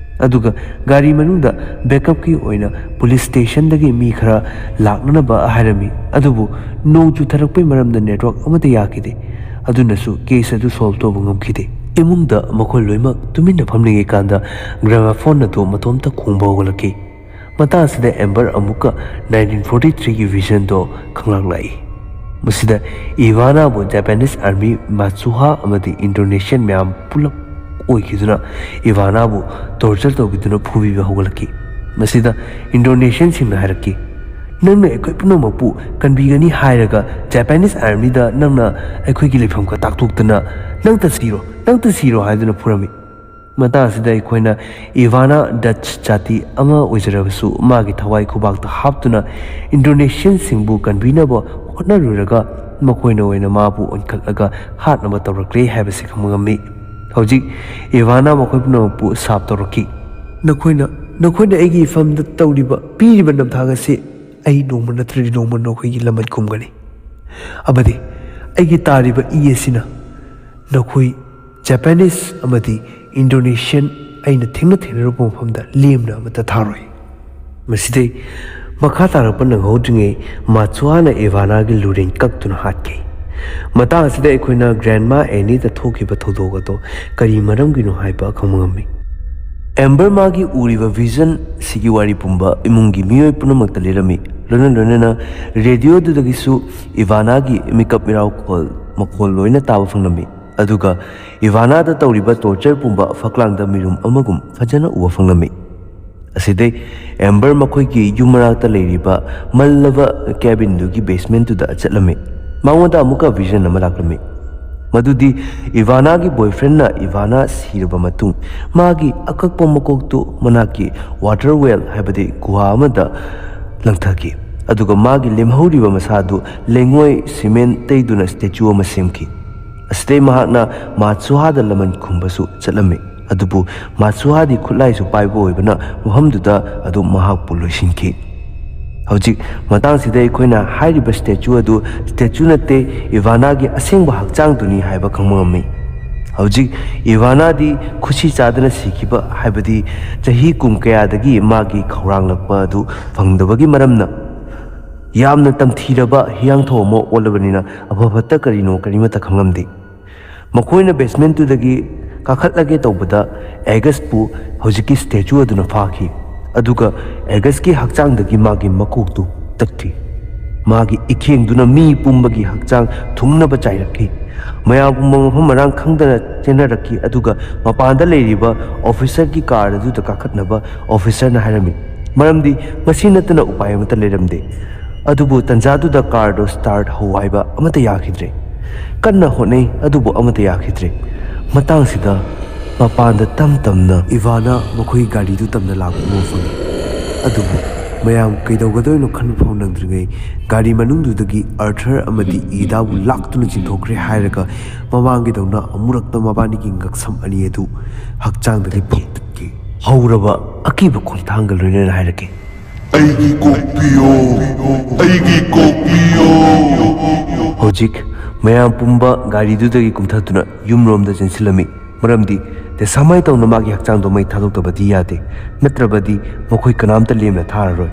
ꯑꯗꯨꯒ ꯒꯥꯔꯤ ꯃꯅꯨꯡꯗ ꯕꯦꯛꯑꯞꯀꯤ ꯑꯣꯏꯅ ꯄꯨꯂꯤꯁ ꯁ꯭ꯇꯦꯁꯟꯗꯒꯤ ꯃꯤ ꯈꯔ ꯂꯥꯛꯅꯅꯕ ꯍꯥꯏꯔꯝꯃꯤ꯫ ꯑꯗꯨꯕꯨ ꯅꯣꯡ ꯆꯨꯊꯔꯛꯄꯩ ꯃꯔꯝꯅ ꯅꯦꯠꯋꯥꯔꯛ ꯑꯃꯠꯇ ꯌꯥꯈꯤꯗꯦ꯫ ꯑꯗꯨꯅꯁꯨ ꯀꯦꯁ ꯑꯗꯨ ꯁꯣꯜꯕ ꯇꯧꯕ ꯉꯝꯈꯤꯗꯦ꯫ ꯏꯃꯨꯡꯗ ꯃꯈꯣꯏ ꯂꯣꯏꯅꯃꯛ ꯇꯨꯃꯤꯟꯅ ꯐꯝꯂꯤꯉꯩ ꯀꯥꯟꯗ ꯒ꯭ꯔꯥꯃꯥꯐꯣꯟ ꯑꯗꯨ ꯃꯇꯣꯝꯇ ꯈꯣꯡꯕ ꯍꯧꯒꯠꯂꯛꯈꯤ꯫ ꯃꯇꯥꯡ ꯑꯁꯤꯗ ꯑꯦꯝꯕꯔ ꯑꯃꯨꯛꯀ 1943ꯒꯤ ꯚꯤꯖꯟꯗꯣ ꯈꯪꯂꯛꯂꯛꯏ꯫ ꯃꯁꯤꯗ ꯏꯚꯥꯅꯥꯕꯨ ꯖꯄꯥꯅꯤꯁ ꯑꯥꯔꯃꯤ ꯃꯥꯠꯁꯨꯍꯥ ꯑꯃꯗꯤ ꯏꯟꯗꯣꯅꯦꯁꯤꯌꯟ ꯃꯌꯥꯝ ꯄꯨꯂꯞ ꯑꯣꯏꯈꯤꯗꯨꯅ ꯏꯚꯥꯅꯥꯕꯨ ꯇꯣꯔꯆꯔ ꯇꯧꯕꯤꯗꯨꯅ ꯐꯨꯕꯤꯕ ꯍꯧꯒꯠꯂꯛꯈꯤ꯫ ꯃꯁꯤꯗ ꯏꯟꯗꯣꯅꯦꯁꯤꯌꯟꯁꯤꯡꯅ ꯍꯥꯏꯔꯛꯈꯤ, ꯅꯪꯅ ꯑꯩꯈꯣꯏ ꯄꯨꯝꯅꯃꯛꯄꯨ ꯀꯟꯕꯤꯒꯅꯤ ꯍꯥꯏꯔꯒ ꯖꯄꯥꯅꯤꯁ ꯑꯥꯔꯃꯤꯗ ꯅꯪꯅ ꯑꯩꯈꯣꯏꯒꯤ ꯂꯩꯐꯝꯒ ꯇꯥꯛꯊꯣꯛꯇꯅ ꯅꯪꯇ ꯁꯤꯔꯣ ꯍꯥꯏꯗꯨꯅ ꯐꯨꯔꯝꯃꯤ꯫ ꯃꯇꯥꯡ ꯑꯁꯤꯗ ꯑꯩꯈꯣꯏꯅ ꯏꯚꯥꯅꯥ ꯗꯆ ꯖꯥꯇꯤ ꯑꯃ ꯑꯣꯏꯖꯔꯕꯁꯨ ꯃꯥꯒꯤ ꯊꯋꯥꯏ ꯈꯨꯕꯥꯛꯇ ꯍꯥꯞꯇꯨꯅ ꯏꯟꯗꯣꯅꯦꯁꯤꯌꯟꯁꯤꯡꯕꯨ ꯀꯟꯕꯤꯅꯕ ꯍꯣꯠꯅꯔꯨꯔꯒ ꯃꯈꯣꯏꯅ ꯑꯣꯏꯅ ꯃꯥꯕꯨ ꯑꯣꯟꯈꯠꯂꯒ ꯍꯥꯠꯅꯕ ꯇꯧꯔꯛꯂꯦ ꯍꯥꯏꯕꯁꯤ ꯈꯪꯕ ꯉꯝꯃꯤ꯫ ꯍꯧꯖꯤꯛ ꯏꯚꯥꯅꯥ ꯃꯈꯣꯏ ꯄꯨꯝꯅꯃꯛꯄꯨ ꯁꯥꯞ ꯇꯧꯔꯛꯈꯤ꯫ ꯅꯈꯣꯏꯅ ꯑꯩꯒꯤ ꯏꯐꯝꯗ ꯄꯤꯔꯤꯕ ꯅꯝꯊꯥꯛ ꯑꯁꯤ ꯑꯩ ꯅꯣꯡꯃ ꯅꯠꯇ꯭ꯔꯗꯤ ꯅꯣꯡꯃ ꯅꯈꯣꯏꯒꯤ ꯂꯃꯟ ꯈꯨꯝꯒꯅꯤ꯫ ꯑꯃꯗꯤ ꯑꯩꯒꯤ ꯇꯥꯔꯤꯕ ꯏ ꯑꯁꯤꯅ ꯅꯈꯣꯏ ꯖꯄꯥꯅꯤꯁ ꯑꯃꯗꯤ ꯏꯟꯗꯣꯅꯦꯁꯤꯌꯟ ꯑꯩꯅ ꯊꯦꯡꯅꯔꯨꯕ ꯃꯐꯝꯗ ꯂꯦꯝꯅ ꯑꯃꯠꯇ ꯊꯥꯔꯣꯏ꯫ ꯃꯁꯤꯗꯩ ꯃꯈꯥ ꯇꯥꯔꯛꯄ ꯅꯪꯍꯧꯗ꯭ꯔꯤꯉꯩ ꯃꯥꯠꯁꯨꯍꯥꯅ ꯏꯚꯥꯅꯥꯒꯤ ꯂꯨꯔꯦꯟ ꯀꯛꯇꯨꯅ ꯍꯥꯠꯈꯤ꯫ ꯃꯇꯥꯡ ꯑꯁꯤꯗ ꯑꯩꯈꯣꯏꯅ ꯒ꯭ꯔꯦꯟꯃꯥ ꯑꯦꯅꯤꯗ ꯊꯣꯛꯈꯤꯕ ꯊꯧꯗꯣꯛ ꯑꯗꯣ ꯀꯔꯤ ꯃꯔꯝꯒꯤꯅꯣ ꯍꯥꯏꯕ ꯈꯪꯕ ꯉꯝꯃꯤ꯫ ꯑꯦꯝꯕꯔ ꯃꯥꯒꯤ ꯎꯔꯤꯕ ꯚꯤꯖꯟ ꯁꯤꯒꯤ ꯋꯥꯔꯤ ꯄꯨꯝꯕ ꯏꯃꯨꯡꯒꯤ ꯃꯤꯑꯣꯏ ꯄꯨꯝꯅꯃꯛꯇ ꯂꯤꯔꯝꯃꯤ꯫ ꯂꯣꯏꯅꯅ ꯔꯦꯗꯤꯑꯣꯗꯨꯗꯒꯤꯁꯨ ꯏꯚꯥꯅꯥꯒꯤ ꯃꯤꯀꯞ ꯃꯤꯔꯥꯎꯈꯣꯜ ꯃꯈꯣꯜ ꯂꯣꯏꯅ ꯇꯥꯕ ꯐꯪꯂꯝꯃꯤ꯫ ꯑꯗꯨꯒ ꯏꯚꯥꯅꯥꯗ ꯇꯧꯔꯤꯕ ꯇꯣꯔꯆꯔ ꯄꯨꯝꯕ ꯐꯛꯂꯥꯡꯗ ꯃꯤꯔꯨꯝ ꯑꯃꯒꯨꯝ ꯐꯖꯅ ꯎꯕ ꯐꯪꯂꯝꯃꯤ꯫ ꯑꯁꯤꯗꯩ ꯑꯦꯝꯕꯔ ꯃꯈꯣꯏꯒꯤ ꯌꯨꯝ ꯃꯅꯥꯛꯇ ꯂꯩꯔꯤꯕ ꯃꯜꯂꯕ ꯀꯦꯕꯤꯟꯗꯨꯒꯤ ꯕꯦꯁꯃꯦꯟꯇꯨꯗ ꯆꯠꯂꯝꯃꯤ꯫ ꯃꯉꯣꯟꯗ ꯑꯃꯨꯛꯀ ꯚꯤꯖꯟ ꯑꯃ ꯂꯥꯛꯂꯝꯃꯤ꯫ ꯃꯗꯨꯗꯤ ꯏꯚꯥꯅꯥꯒꯤ ꯕꯣꯏꯐ꯭ꯔꯦꯟꯅ ꯏꯚꯥꯅꯥ ꯁꯤꯔꯕ ꯃꯇꯨꯡ ꯃꯥꯒꯤ ꯑꯀꯛꯄ ꯃꯀꯣꯛꯇꯨ ꯃꯅꯥꯛꯀꯤ ꯋꯥꯇꯔ ꯋꯦꯜ ꯍꯥꯏꯕꯗꯤ ꯒꯨꯍꯥ ꯑꯃꯗ ꯂꯪꯊꯈꯤ꯫ ꯑꯗꯨꯒ ꯃꯥꯒꯤ ꯂꯦꯝꯍꯧꯔꯤꯕ ꯃꯁꯥꯗꯨ ꯂꯩꯉꯣꯏ ꯁꯤꯃꯦꯟ ꯇꯩꯗꯨꯅ ꯁ꯭ꯇꯦꯆꯨ ꯑꯃ ꯁꯦꯝꯈꯤ꯫ ꯑꯁꯤꯗꯩ ꯃꯍꯥꯛꯅ ꯃꯥꯠꯁꯨꯍꯥꯗ ꯂꯃꯟ ꯈꯨꯝꯕꯁꯨ ꯆꯠꯂꯝꯃꯤ꯫ ꯑꯗꯨꯕꯨ ꯃꯥꯠꯁꯨꯍꯥꯗꯤ ꯈꯨꯠꯂꯥꯏꯁꯨ ꯄꯥꯏꯕ ꯑꯣꯏꯕꯅ ꯃꯐꯝꯗꯨꯗ ꯑꯗꯨꯝ ꯃꯍꯥꯛꯄꯨ ꯂꯣꯏꯁꯤꯟꯈꯤ꯫ ꯍꯧꯖꯤꯛ ꯃꯇꯥꯡꯁꯤꯗ ꯑꯩꯈꯣꯏꯅ ꯍꯥꯏꯔꯤꯕ ꯁ꯭ꯇꯦꯆꯨ ꯑꯗꯨ ꯁ꯭ꯇꯦꯆꯨ ꯅꯠꯇꯦ, ꯏꯚꯥꯅꯥꯒꯤ ꯑꯁꯦꯡꯕ ꯍꯛꯆꯥꯡꯗꯨꯅꯤ ꯍꯥꯏꯕ ꯈꯪꯕ ꯉꯝꯃꯤ꯫ ꯍꯧꯖꯤꯛ ꯏꯚꯥꯅꯥꯗꯤ ꯈꯨꯁꯤ ꯆꯥꯗꯅ ꯁꯤꯈꯤꯕ, ꯍꯥꯏꯕꯗꯤ ꯆꯍꯤ ꯀꯨꯝ ꯀꯌꯥꯗꯒꯤ ꯃꯥꯒꯤ ꯈꯧꯔꯥꯡꯂꯛꯄ ꯑꯗꯨ ꯐꯪꯗꯕꯒꯤ ꯃꯔꯝꯅ ꯌꯥꯝꯅ ꯇꯝꯊꯤꯔꯕ ꯍꯤꯌꯥꯡꯊꯧ ꯑꯃ ꯑꯣꯜꯂꯕꯅꯤꯅ ꯑꯐ ꯐꯠꯇ ꯀꯔꯤꯅꯣ ꯀꯔꯤꯃꯠꯇ ꯈꯪꯂꯝꯗꯦ꯫ ꯃꯈꯣꯏꯅ ꯕꯦꯁꯃꯦꯟꯇꯨꯗꯒꯤ ꯀꯥꯈꯠꯂꯒꯦ ꯇꯧꯕꯗ ꯑꯦꯒꯁꯄꯨ ꯍꯧꯖꯤꯛꯀꯤ ꯁ꯭ꯇꯦꯆꯨ ꯑꯗꯨꯅ ꯐꯥꯈꯤ, ꯑꯗꯨꯒ ꯑꯦꯒꯁꯀꯤ ꯍꯛꯆꯥꯡꯗꯒꯤ ꯃꯥꯒꯤ ꯃꯀꯣꯛꯇꯨ ꯇꯠꯈꯤ꯫ ꯃꯥꯒꯤ ꯏꯈꯦꯡꯗꯨꯅ ꯃꯤ ꯄꯨꯝꯕꯒꯤ ꯍꯛꯆꯥꯡ ꯊꯨꯡꯅꯕ ꯆꯥꯏꯔꯛꯈꯤ꯫ ꯃꯌꯥꯝ ꯄꯨꯝꯕ ꯃꯐꯝ ꯃꯔꯥꯡ ꯈꯪꯗꯅ ꯆꯦꯟꯅꯔꯛꯈꯤ, ꯑꯗꯨꯒ ꯃꯄꯥꯟꯗ ꯂꯩꯔꯤꯕ ꯑꯣꯐꯤꯁꯔꯒꯤ ꯀꯥꯔ ꯑꯗꯨꯗ ꯀꯥꯈꯠꯅꯕ ꯑꯣꯐꯤꯁꯔꯅ ꯍꯥꯏꯔꯝꯃꯤ, ꯃꯔꯝꯗꯤ ꯃꯁꯤ ꯅꯠꯇꯅ ꯎꯄꯥꯏ ꯑꯃꯠꯇ ꯂꯩꯔꯝꯗꯦ꯫ ꯑꯗꯨꯕꯨ ꯇꯟꯖꯥꯗꯨꯗ ꯀꯥꯔꯗꯣ ꯁ꯭ꯇꯥꯔꯠ ꯍꯧ ꯍꯥꯏꯕ ꯑꯃꯠꯇ ꯌꯥꯈꯤꯗ꯭ꯔꯦ꯫ ꯀꯟꯅ ꯍꯣꯠꯅꯩ, ꯑꯗꯨꯕꯨ ꯑꯃꯠꯇ ꯌꯥꯈꯤꯗ꯭ꯔꯦ꯫ ꯃꯇꯥꯡꯁꯤꯗ ꯃꯄꯥꯟꯗ ꯇꯝ ꯇꯝꯅ ꯏꯚꯥꯅꯥ ꯃꯈꯣꯏꯒꯤ ꯒꯥꯔꯤꯗꯨ ꯇꯝꯅ ꯂꯥꯛꯄ ꯎꯕ ꯐꯪꯉꯤ꯫ ꯑꯗꯨꯕꯨ ꯃꯌꯥꯝ ꯀꯩꯗꯧꯒꯗꯣꯏꯅꯣ ꯈꯟꯕ ꯐꯥꯎ ꯅꯪꯗ꯭ꯔꯤꯉꯩ ꯒꯥꯔꯤ ꯃꯅꯨꯡꯗꯨꯗꯒꯤ ꯑꯥꯔꯊꯔ ꯑꯃꯗꯤ ꯏꯗꯥꯕꯨ ꯂꯥꯛꯇꯨꯅ ꯆꯤꯡꯊꯣꯛꯈ꯭ꯔꯦ ꯍꯥꯏꯔꯒ ꯃꯃꯥꯡꯒꯤꯗꯧꯅ ꯑꯃꯨꯔꯛꯇ ꯃꯕꯥꯅꯤꯒꯤ ꯉꯛꯁꯝ ꯑꯅꯤ ꯑꯗꯨ ꯍꯛꯆꯥꯡꯗꯒꯤ ꯐꯛꯇꯠꯈꯤ꯫ ꯍꯧꯔꯕ ꯑꯀꯤꯕ ꯈꯣꯡꯊꯥꯡꯒ ꯂꯣꯏꯅꯅ ꯍꯥꯏꯔꯛꯈꯤ, ꯑꯩꯒꯤ ꯀꯣꯛꯄꯤꯌꯣ, ꯑꯩꯒꯤ ꯀꯣꯛꯄꯤꯌꯣ꯫ ꯍꯧꯖꯤꯛ ꯃꯌꯥꯝ ꯄꯨꯝꯕ ꯒꯥꯔꯤꯗꯨꯗꯒꯤ ꯀꯨꯝꯊꯗꯨꯅ ꯌꯨꯝꯔꯣꯝꯗ ꯆꯦꯟꯁꯤꯜꯂꯝꯃꯤ, ꯃꯔꯝꯗꯤ ꯇꯦꯁꯥꯃꯥꯏ ꯇꯧꯅ ꯃꯥꯒꯤ ꯍꯛꯆꯥꯡꯗꯣ ꯃꯩ ꯊꯥꯗꯣꯛꯇꯕꯗꯤ ꯌꯥꯗꯦ, ꯅꯠꯇ꯭ꯔꯕꯗꯤ ꯃꯈꯣꯏ ꯀꯅꯥꯝꯇ ꯂꯦꯝꯅ ꯊꯥꯔꯔꯣꯏ꯫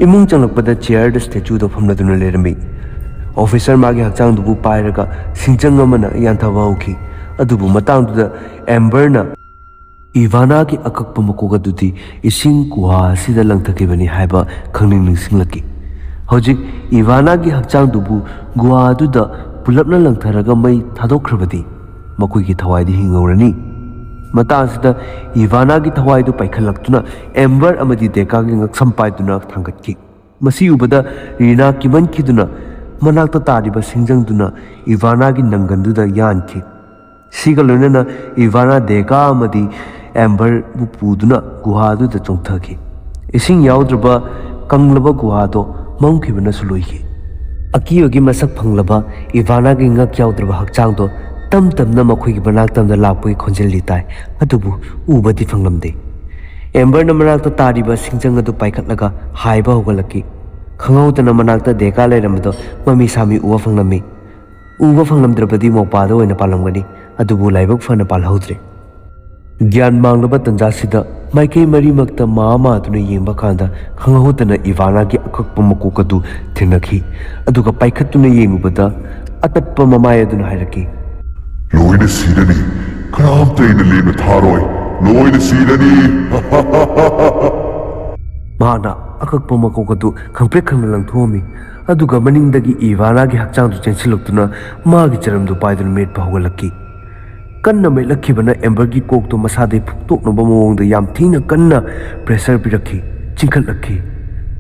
ꯏꯃꯨꯡ ꯆꯪꯂꯛꯄꯗ ꯆꯤꯌꯔꯗ ꯁ꯭ꯇꯦꯆꯨꯗꯣ ꯐꯝꯂꯗꯨꯅ ꯂꯩꯔꯝꯃꯤ꯫ ꯑꯣꯐꯤꯁꯔ ꯃꯥꯒꯤ ꯍꯛꯆꯥꯡꯗꯨꯕꯨ ꯄꯥꯏꯔꯒ ꯁꯤꯡꯖꯪ ꯑꯃꯅ ꯌꯥꯟꯊꯕ ꯍꯧꯈꯤ, ꯑꯗꯨꯕꯨ ꯃꯇꯥꯡꯗꯨꯗ ꯑꯦꯝꯕꯔꯅ ꯏꯚꯥꯅꯥꯒꯤ ꯑꯀꯛꯄ ꯃꯀꯣꯛ ꯑꯗꯨꯗꯤ ꯏꯁꯤꯡ ꯒꯨꯍꯥ ꯑꯁꯤꯗ ꯂꯪꯊꯈꯤꯕꯅꯤ ꯍꯥꯏꯕ ꯈꯪꯅꯤꯡ ꯅꯤꯡꯁꯤꯡꯂꯛꯈꯤ꯫ ꯍꯧꯖꯤꯛ ꯏꯚꯥꯅꯥꯒꯤ ꯍꯛꯆꯥꯡꯗꯨꯕꯨ ꯒꯨꯍꯥ ꯑꯗꯨꯗ ꯄꯨꯂꯞꯅ ꯂꯪꯊꯔꯒ ꯃꯩ ꯊꯥꯗꯣꯛꯈ꯭ꯔꯕꯗꯤ ꯃꯈꯣꯏꯒꯤ ꯊꯋꯥꯏꯗꯤ ꯍꯤꯡꯍꯧꯔꯅꯤ꯫ ꯃꯇꯥꯡꯁꯤꯗ ꯏꯚꯥꯅꯥꯒꯤ ꯊꯋꯥꯏꯗꯨ ꯄꯥꯏꯈꯠꯂꯛꯇꯨꯅ ꯑꯦꯝꯕꯔ ꯑꯃꯗꯤ ꯗꯦꯀꯥꯒꯤ ꯉꯛꯁꯝ ꯄꯥꯏꯗꯨꯅ ꯊꯥꯡꯒꯠꯈꯤ꯫ ꯃꯁꯤ ꯎꯕꯗ ꯔꯤꯅꯥ ꯀꯤꯃꯟꯈꯤꯗꯨꯅ ꯃꯅꯥꯛꯇ ꯇꯥꯔꯤꯕ ꯁꯤꯡꯖꯪꯗꯨꯅ ꯏꯚꯥꯅꯥꯒꯤ ꯅꯪꯒꯟꯗꯨꯗ ꯌꯥꯟꯈꯤ꯫ ꯁꯤꯒ ꯂꯣꯏꯅꯅ ꯏꯚꯥꯅꯥ ꯗꯦꯀꯥ ꯑꯃꯗꯤ ꯑꯦꯝꯕꯔꯕꯨ ꯄꯨꯗꯨꯅ ꯒꯨꯍꯥ ꯑꯗꯨꯗ ꯆꯣꯡꯊꯈꯤ꯫ ꯏꯁꯤꯡ ꯌꯥꯎꯗ꯭ꯔꯕ ꯀꯪꯂꯕ ꯒꯨꯍꯥꯗꯣ ꯃꯝꯈꯤꯕꯅꯁꯨ ꯂꯣꯏꯈꯤ꯫ ꯑꯀꯤꯕꯒꯤ ꯃꯁꯛ ꯐꯪꯂꯕ ꯏꯚꯥꯅꯥꯒꯤ ꯉꯛ ꯌꯥꯎꯗ꯭ꯔꯕ ꯍꯛꯆꯥꯡꯗꯣ ꯇꯝ ꯇꯝꯅ ꯃꯈꯣꯏꯒꯤ ꯃꯅꯥꯛꯇꯝꯗ ꯂꯥꯛꯄꯒꯤ ꯈꯣꯟꯖꯦꯜꯗꯤ ꯇꯥꯏ, ꯑꯗꯨꯕꯨ ꯎꯕꯗꯤ ꯐꯪꯂꯝꯗꯦ꯫ ꯑꯦꯝꯕꯔꯅ ꯃꯅꯥꯛꯇ ꯇꯥꯔꯤꯕ ꯁꯤꯡꯖꯪ ꯑꯗꯨ ꯄꯥꯏꯈꯠꯂꯒ ꯍꯥꯏꯕ ꯍꯧꯒꯠꯂꯛꯈꯤ꯫ ꯈꯪꯍꯧꯗꯅ ꯃꯅꯥꯛꯇ ꯗꯦꯀꯥ ꯂꯩꯔꯝꯕꯗꯣ ꯃꯃꯤ ꯁꯥꯃꯤ ꯎꯕ ꯐꯪꯂꯝꯃꯤ꯫ ꯎꯕ ꯐꯪꯂꯝꯗ꯭ꯔꯕꯗꯤ ꯃꯧꯄꯥꯗ ꯑꯣꯏꯅ ꯄꯥꯜꯂꯝꯒꯅꯤ, ꯑꯗꯨꯕꯨ ꯂꯥꯏꯕꯛ ꯐꯅ ꯄꯥꯜꯍꯧꯗ꯭ꯔꯦ꯫ ꯒ꯭ꯌꯥꯟ ꯃꯥꯡꯂꯕ ꯇꯟꯖꯥꯁꯤꯗ ꯃꯥꯏꯀꯩ ꯃꯔꯤꯃꯛꯇ ꯃꯥꯗꯨꯅ ꯌꯦꯡꯕ ꯀꯥꯟꯗ ꯈꯪꯍꯧꯗꯅ ꯏꯚꯥꯅꯥꯒꯤ ꯑꯀꯛꯄ ꯃꯀꯣꯛ ꯑꯗꯨ ꯊꯦꯡꯅꯈꯤ, ꯑꯗꯨꯒ ꯄꯥꯏꯈꯠꯇꯨꯅ ꯌꯦꯡꯂꯨꯕꯗ ꯑꯇꯠꯄ ꯃꯃꯥꯏ ꯑꯗꯨꯅ ꯍꯥꯏꯔꯛꯈꯤ, ꯂꯣꯏꯅ ꯁꯤꯔꯅꯤ, ꯀꯅꯥꯝꯇ ꯑꯩꯅ ꯂꯦꯝꯅ ꯊꯥꯔꯣꯏ, ꯂꯣꯏꯅ ꯁꯤꯔꯅꯤ꯫ ꯃꯍꯥꯛꯅ ꯑꯀꯛꯄ ꯃꯀꯣꯛ ꯑꯗꯨ ꯈꯪꯄ꯭ꯔꯦꯛ ꯈꯪꯅ ꯂꯪꯊꯣꯛꯑꯝꯃꯤ, ꯑꯗꯨꯒ ꯃꯅꯤꯡꯗꯒꯤ ꯏꯚꯥꯅꯥꯒꯤ ꯍꯛꯆꯥꯡꯗꯨ ꯆꯦꯟꯁꯤꯜꯂꯛꯇꯨꯅ ꯃꯥꯒꯤ ꯆꯔꯝꯗꯨ ꯄꯥꯏꯗꯨꯅ ꯃꯦꯠꯄ ꯍꯧꯒꯠꯂꯛꯈꯤ꯫ ꯀꯟꯅ ꯃꯦꯠꯂꯛꯈꯤꯕꯅ ꯑꯦꯝꯕꯔꯒꯤ ꯀꯣꯛꯇꯣ ꯃꯁꯥꯗꯒꯤ ꯐꯨꯛꯇꯣꯛꯅꯕ ꯃꯑꯣꯡꯗ ꯌꯥꯝ ꯊꯤꯅ ꯀꯟꯅ ꯄ꯭ꯔꯦꯁꯔ ꯄꯤꯔꯛꯈꯤ, ꯆꯤꯡꯈꯠꯂꯛꯈꯤ꯫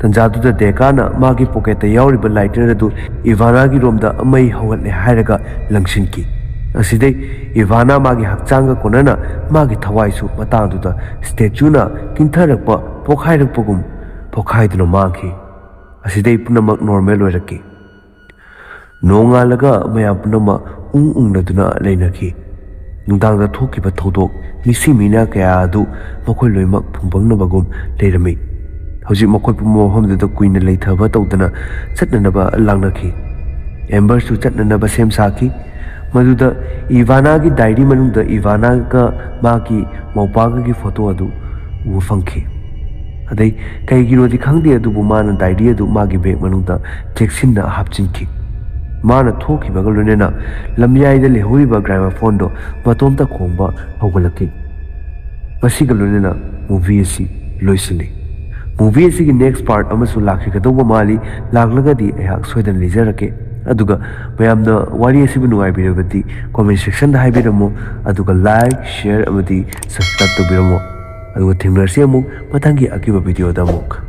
ꯇꯟꯖꯥꯗꯨꯗ ꯗꯦꯀꯥꯅ ꯃꯥꯒꯤ ꯄꯣꯀꯦꯠꯇ ꯌꯥꯎꯔꯤꯕ ꯂꯥꯏꯇꯔ ꯑꯗꯨ ꯏꯚꯥꯅꯥꯒꯤ ꯔꯣꯝꯗ ꯃꯩ ꯍꯧꯒꯠꯂꯦ ꯍꯥꯏꯔꯒ ꯂꯪꯁꯤꯟꯈꯤ꯫ ꯑꯁꯤꯗꯩ ꯏꯚꯥꯅꯥ ꯃꯥꯒꯤ ꯍꯛꯆꯥꯡꯒ ꯀꯣꯟꯅꯅ ꯃꯥꯒꯤ ꯊꯋꯥꯏꯁꯨ ꯃꯇꯥꯡꯗꯨꯗ ꯁ꯭ꯇꯦꯆꯨꯅ ꯀꯤꯟꯊꯔꯛꯄ ꯄꯣꯈꯥꯏꯔꯛꯄꯒꯨꯝ ꯄꯣꯈꯥꯏꯗꯨꯅ ꯃꯥꯡꯈꯤ꯫ ꯑꯁꯤꯗꯩ ꯄꯨꯝꯅꯃꯛ ꯅꯣꯔꯃꯦꯜ ꯑꯣꯏꯔꯛꯈꯤ꯫ ꯅꯣꯡꯉꯥꯜꯂꯒ ꯃꯌꯥꯝ ꯄꯨꯝꯅꯃꯛ ꯎꯪꯅꯗꯨꯅ ꯂꯩꯅꯈꯤ꯫ ꯅꯨꯡꯗꯥꯡꯗ ꯊꯣꯛꯈꯤꯕ ꯊꯧꯗꯣꯛ, ꯃꯤꯁꯤ ꯃꯤꯅꯥ ꯀꯌా ꯑꯗꯨ ꯃꯈꯣꯏ ꯂꯣꯏꯅꯃꯛ ꯐꯨꯡꯕꯪꯅꯕꯒꯨꯝ ꯂꯩꯔꯝꯃꯤ꯫ ꯍꯧꯖꯤꯛ ꯃꯈꯣꯏ ꯄꯨꯝꯕ ꯃꯐꯝꯗꯨꯗ ꯀꯨꯏꯅ ꯂꯩꯊꯕ ꯇꯧꯗꯅ ꯆꯠꯅꯅꯕ ꯂꯥꯡꯅꯈꯤ꯫ ꯑꯦꯝꯕꯔꯁꯨ ꯆꯠꯅꯅꯕ ꯁꯦꯝ ꯁꯥꯈꯤ꯫ ꯃꯗꯨꯗ ꯏꯚꯥꯅꯥꯒꯤ ꯗꯥꯏꯔꯤ ꯃꯅꯨꯡꯗ ꯏꯚꯥꯅꯥꯒ ꯃꯥꯒꯤ ꯃꯧꯄꯥꯒꯒꯤ ꯐꯣꯇꯣ ꯑꯗꯨ ꯎꯕ ꯐꯪꯈꯤ꯫ ꯑꯗꯩ ꯀꯩꯒꯤꯅꯣꯗꯤ ꯈꯪꯗꯦ, ꯑꯗꯨꯕꯨ ꯃꯥꯅ ꯗꯥꯏꯔꯤ ꯑꯗꯨ ꯃꯥꯒꯤ ꯕꯦꯒ ꯃꯅꯨꯡꯗ ꯆꯦꯛꯁꯤꯟꯅ ꯍꯥꯞꯆꯤꯟꯈꯤ꯫ ꯃꯥꯅ ꯊꯣꯛꯈꯤꯕꯒ ꯂꯣꯏꯅꯅ ꯂꯝꯌꯥꯏꯗ ꯂꯩꯍꯧꯔꯤꯕ ꯒ꯭ꯔꯥꯃꯣꯐꯣꯟꯗꯣ ꯃꯇꯣꯝꯇ ꯈꯣꯡꯕ ꯍꯧꯒꯠꯂꯛꯈꯤ꯫ ꯃꯁꯤꯒ ꯂꯣꯏꯅꯅ ꯃꯨꯚꯤ ꯑꯁꯤ ꯂꯣꯏꯁꯤꯜꯂꯤ꯫ ꯃꯨꯚꯤ ꯑꯁꯤꯒꯤ ꯅꯦꯛꯁ ꯄꯥꯔꯠ ꯑꯃꯁꯨ ꯂꯥꯛꯈꯤꯒꯗꯧꯕ ꯃꯥꯜꯂꯤ꯫ ꯂꯥꯛꯂꯒꯗꯤ ꯑꯩꯍꯥꯛ ꯁꯣꯏꯗꯅ ꯂꯤꯖꯔꯛꯀꯦ꯫ ꯑꯗꯨꯒ ꯃꯌꯥꯝꯅ ꯋꯥꯔꯤ ꯑꯁꯤꯕꯨ ꯅꯨꯡꯉꯥꯏꯕꯤꯔꯕꯗꯤ ꯀꯣꯃꯦꯟ ꯁꯦꯛꯁꯟꯗ ꯍꯥꯏꯕꯤꯔꯝꯃꯨ, ꯑꯗꯨꯒ ꯂꯥꯏꯛ, ꯁꯤꯌꯔ ꯑꯃꯗꯤ ꯁꯕꯁꯀ꯭ꯔꯥꯏꯕ ꯇꯧꯕꯤꯔꯝꯃꯨ꯫ ꯑꯗꯨꯒ ꯊꯦꯡꯅꯔꯁꯤ ꯑꯃꯨꯛ ꯃꯊꯪꯒꯤ ꯑꯀꯤꯕ ꯚꯤꯗꯤꯑꯣꯗ ꯑꯃꯨꯛ꯫